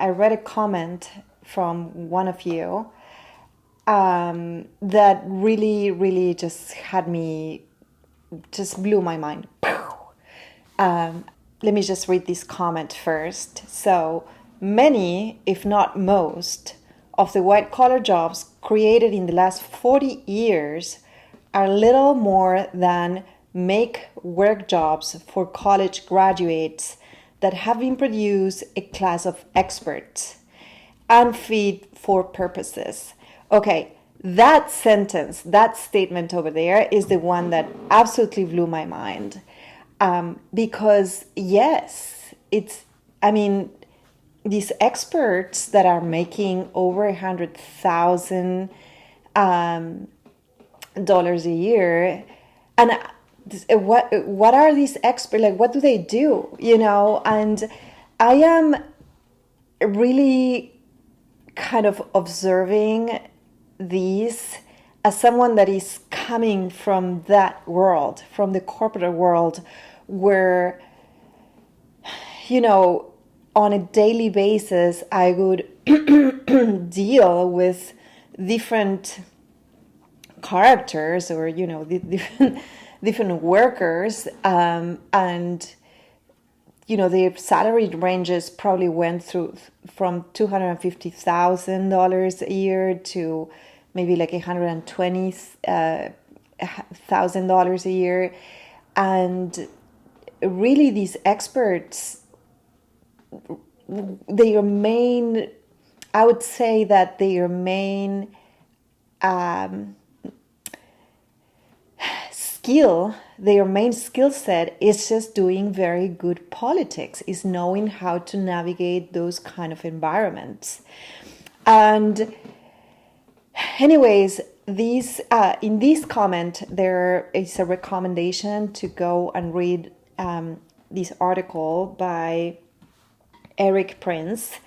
I read a comment from one of you that really, really just had me, just blew my mind. Let me just read this comment first. So, many, if not most, of the white collar jobs created in the last 40 years are little more than make work jobs for college graduates that have been produced a class of experts unfit for purposes. Okay, that sentence, that statement over there is the one that absolutely blew my mind. Because yes, I mean, these experts that are making over $100,000 a year, and what are these experts like? What do they do? And I am really kind of observing these as someone that is coming from that world, from the corporate world, where, on a daily basis, I would deal with different characters or, different workers, and their salary ranges probably went through from $250,000 a year to maybe like $120,000 a year. And really, these experts, I would say that their main skill set is just doing very good politics, is knowing how to navigate those kind of environments. And anyways, in this comment, there is a recommendation to go and read this article by Eric Prince.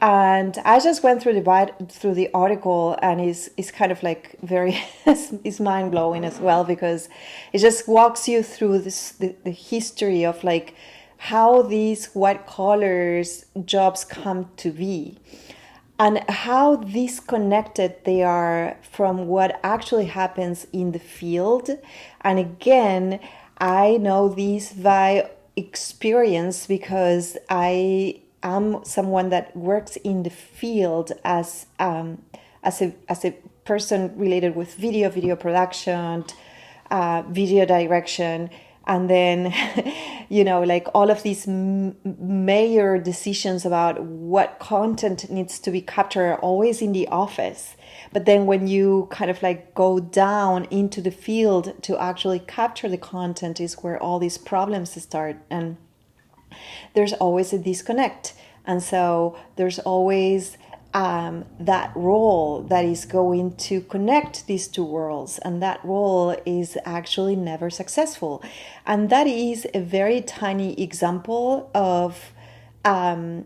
And I just went through the article, and it's kind of like very it's mind blowing as well, because it just walks you through the history of like how these white collars jobs come to be, and how disconnected they are from what actually happens in the field. And again, I know this by experience because I am someone that works in the field as a person related with video production, video direction, and then like all of these major decisions about what content needs to be captured are always in the office. But then when you kind of like go down into the field to actually capture the content is where all these problems start, and there's always a disconnect. And so there's always that role that is going to connect these two worlds, and that role is actually never successful. And that is a very tiny example of the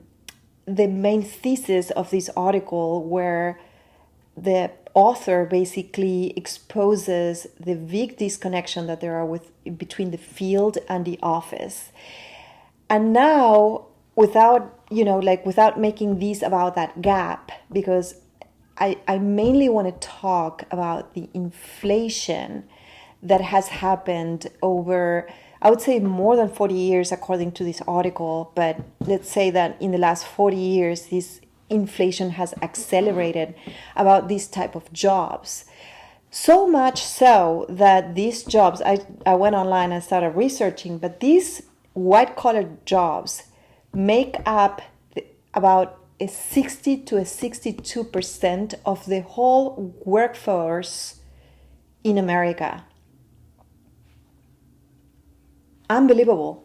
main thesis of this article, where the author basically exposes the big disconnection that there are between the field and the office. And now, without making this about that gap, because I mainly want to talk about the inflation that has happened over, I would say, more than 40 years according to this article. But let's say that in the last 40 years, this inflation has accelerated about this type of jobs. So much so that these jobs, I went online and started researching, but these white-collar jobs make up about a 60 to a 62% of the whole workforce in America. Unbelievable.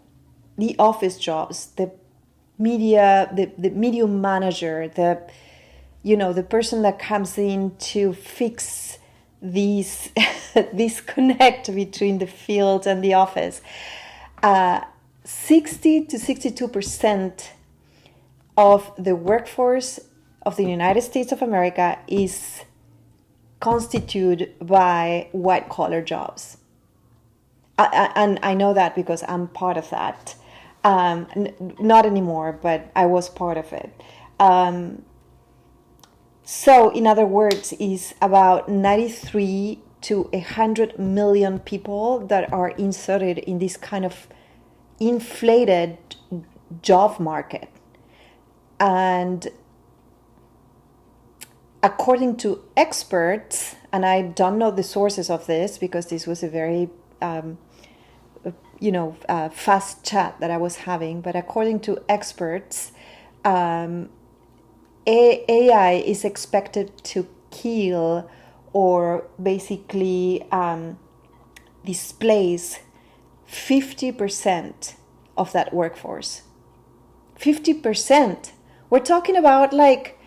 The office jobs, the media, the medium manager, the person that comes in to fix these disconnect between the field and the office. 60 to 62% of the workforce of the United States of America is constituted by white-collar jobs. And I know that because I'm part of that. Not anymore, but I was part of it. So, in other words, is about 93 to 100 million people that are inserted in this kind of inflated job market. And according to experts, and I don't know the sources of this because this was a very fast chat that I was having, but according to experts, AI is expected to kill or basically displace 50% of that workforce. 50%. We're talking about like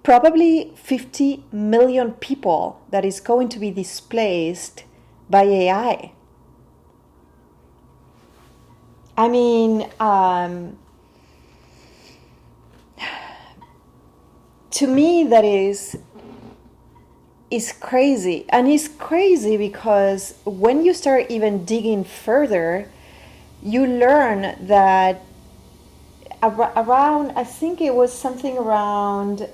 probably 50 million people that is going to be displaced by AI. I mean, to me, that is crazy. And it's crazy because when you start even digging further, you learn that around, I think it was something around,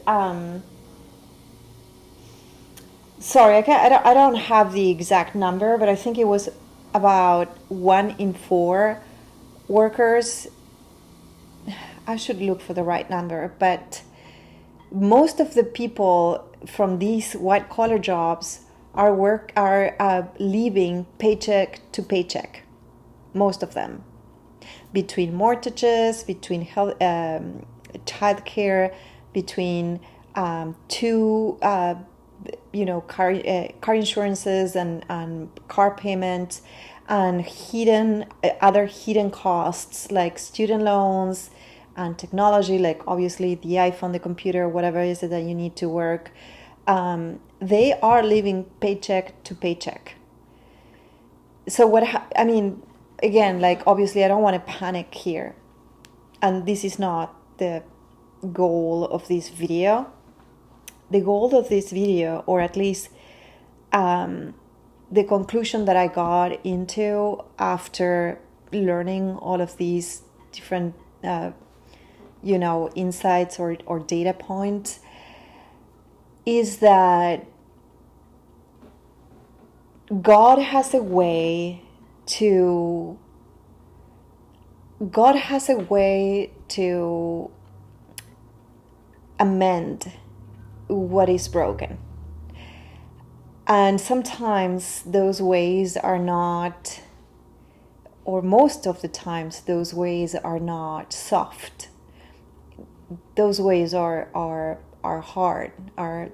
sorry, I don't have the exact number, but I think it was about 1 in 4 workers. I should look for the right number, but most of the people from these white collar jobs are living paycheck to paycheck. Most of them, between mortgages, between health, childcare, between two car insurances and car payments, and other hidden costs like student loans and technology, like obviously the iPhone, the computer, whatever it is that you need to work. They are living paycheck to paycheck. So again, like obviously I don't want to panic here, and this is not the goal of this video. The goal of this video, or at least the conclusion that I got into after learning all of these different insights or data points, is that God has a way to amend what is broken. And sometimes those ways are not, or most of the times those ways are not soft. Those ways are hard,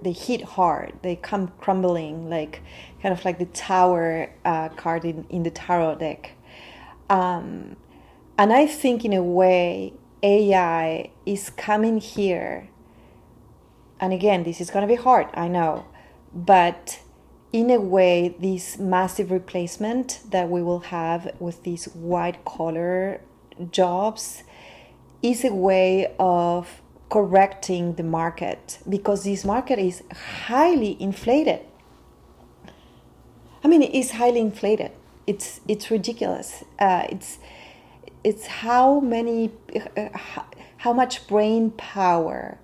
they hit hard, they come crumbling, like kind of like the tower card in the tarot deck. And I think in a way AI is coming here, and again, this is going to be hard, I know, but in a way this massive replacement that we will have with these white collar jobs is a way of correcting the market, because this market is highly inflated. I mean, it is highly inflated. It's ridiculous. It's how much brain power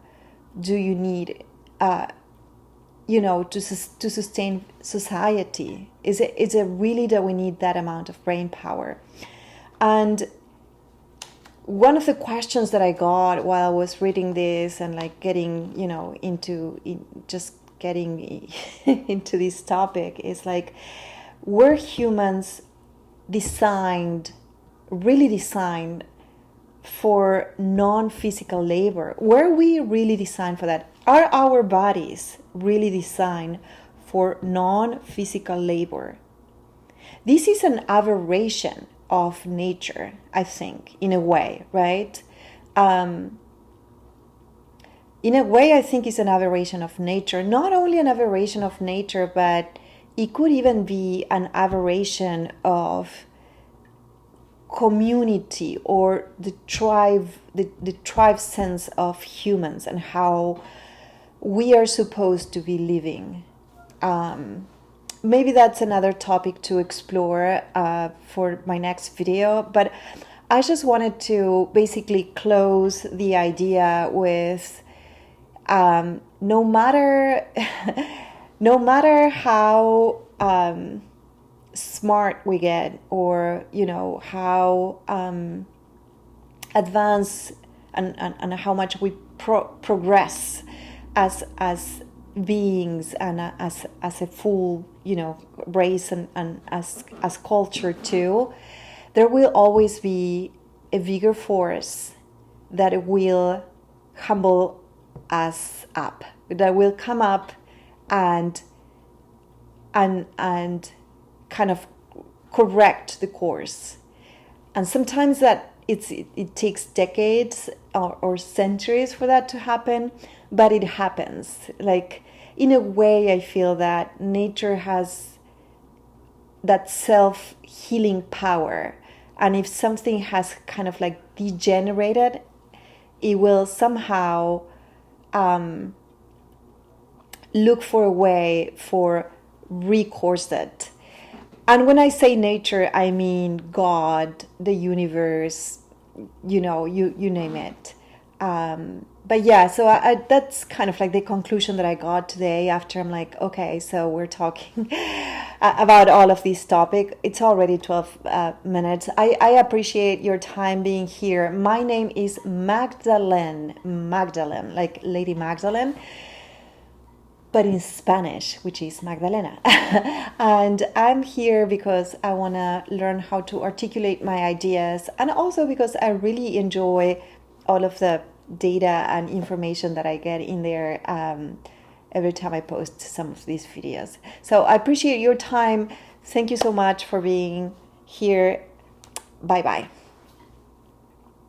do you need to sustain society? Is it really that we need that amount of brain power? And one of the questions that I got while I was reading this and like getting into this topic is like, were humans really designed for non-physical labor? Were we really designed for that? Are our bodies really designed for non-physical labor? This is an aberration of nature, I think, in a way, right? In a way, I think it's an aberration of nature. Not only an aberration of nature, but it could even be an aberration of community or the tribe sense of humans and how we are supposed to be living. Maybe that's another topic to explore for my next video, but I just wanted to basically close the idea with No matter no matter how smart we get, or how advanced and how much we progress as beings, and as a full race, and as culture too, there will always be a bigger force that will humble us up, that will come up and kind of correct the course. And sometimes that it takes decades or centuries for that to happen, but it happens. Like, in a way, I feel that nature has that self-healing power, and if something has kind of like degenerated, it will somehow look for a way for recourse it. And when I say nature, I mean God, the universe, you name it. But yeah, so that's kind of like the conclusion that I got today, after I'm like, okay, so we're talking about all of these topics. It's already 12 minutes. I appreciate your time being here. My name is Magdalene, like Lady Magdalene, but in Spanish, which is Magdalena. And I'm here because I want to learn how to articulate my ideas, and also because I really enjoy all of the data and information that I get in there every time I post some of these videos. So I appreciate your time. Thank you so much for being here. Bye bye.